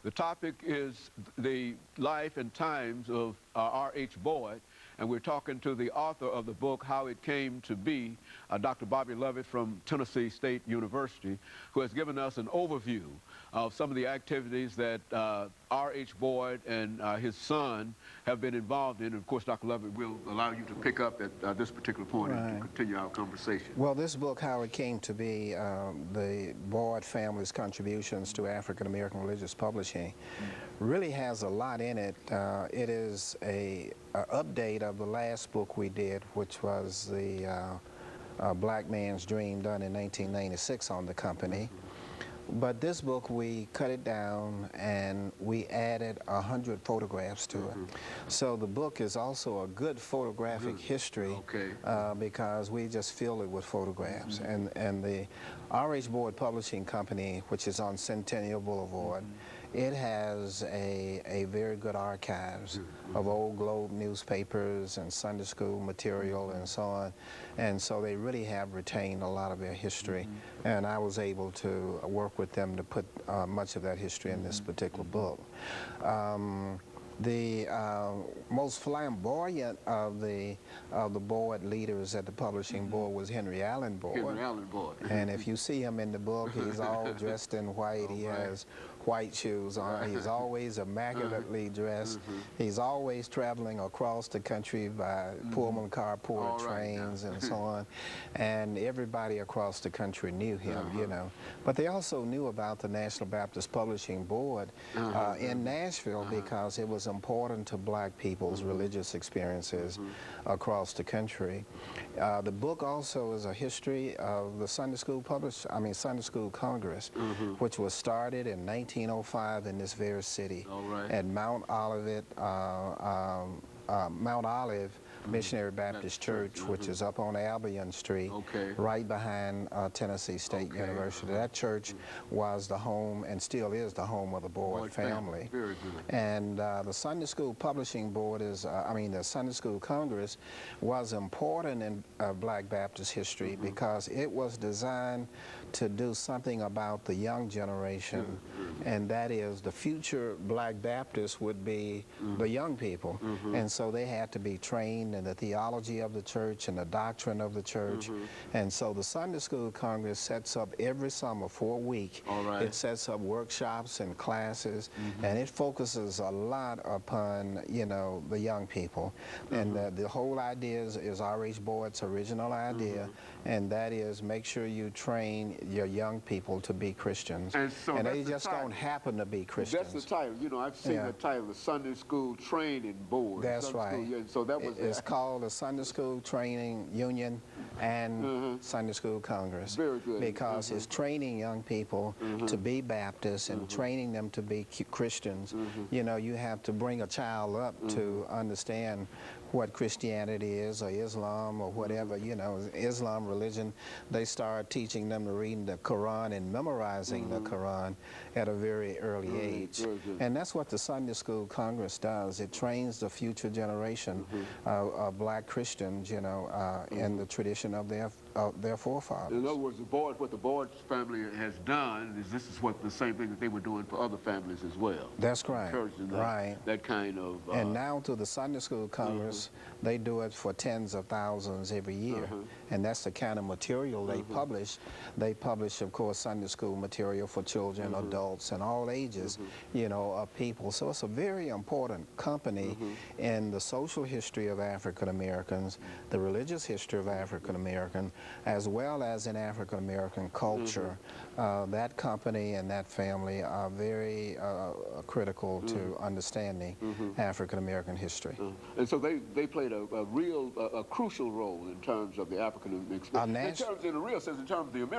The topic is the life and times of R.H. Boyd, and we're talking to the author of the book, How It Came to Be, Dr. Bobby Lovett from Tennessee State University, who has given us an overview of some of the activities that R.H. Boyd and his son have been involved in. And of course, Dr. Lovett will allow you to pick up at this particular point and to continue our conversation. Well, this book, How It Came to Be, the Boyd family's contributions to African-American religious publishing, really has a lot in it. It is a update of the last book we did, which was the Black Man's Dream, done in 1996 on the company. But this book, we cut it down and we added 100 photographs to it. So the book is also a good photographic history because we just fill it with photographs. And the R.H. Boyd Publishing Company, which is on Centennial Boulevard, it has a very good archives of old Globe newspapers and Sunday school material and so on. And so they really have retained a lot of their history. And I was able to work with them to put much of that history in this particular book. The most flamboyant of the Boyd leaders at the publishing board was Henry Allen Boyd. Henry Allen Boyd. And if you see him in the book, he's all dressed in white. He has white shoes on. He's always immaculately dressed. He's always traveling across the country by Pullman carpool trains and so on. And everybody across the country knew him, you know. But they also knew about the National Baptist Publishing Board in Nashville because it was important to black people's religious experiences across the country. The book also is a history of the Sunday School Sunday School Congress, which was started in 1905 in this very city at Mount Olive Missionary Baptist Church, which is up on Albion Street, right behind Tennessee State University. That church was the home, and still is the home, of the Boyd family. Very good. And the Sunday School Publishing Board is, the Sunday School Congress was important in Black Baptist history because it was designed to do something about the young generation, and that is the future Black Baptists would be the young people. And so they had to be trained in the theology of the church and the doctrine of the church. And so the Sunday School Congress sets up every summer for a week. It sets up workshops and classes, and it focuses a lot upon, you know, the young people. And the whole idea is R.H. Boyd's original idea, and that is make sure you train your young people to be Christians. And they just don't happen to be Christians. That's the title. You know, I've seen the title, the Sunday School Training Board. That's right. So that was it's called the Sunday School Training Union and Sunday School Congress. Very good. Because it's training young people to be Baptists and training them to be Christians. You know, you have to bring a child up to understand what Christianity is, or Islam, or whatever, you know, Islam religion. They start teaching them to read the Quran and memorizing the Quran at a very early age. And that's what the Sunday School Congress does. It trains the future generation of black Christians, you know, in the tradition of their forefathers. In other words, what the Boyd family has done is this is what the same thing that they were doing for other families as well. That's right. Encouraging that kind of... and now to the Sunday School Congress, they do it for tens of thousands every year. And that's the kind of material they publish. They publish, of course, Sunday school material for children, adults, and all ages, you know, of people. So it's a very important company in the social history of African Americans, the religious history of African American, as well as in African American culture. That company and that family are very critical to understanding African American history. And so they played a crucial role in terms of the African experience. In a real sense, in terms of the American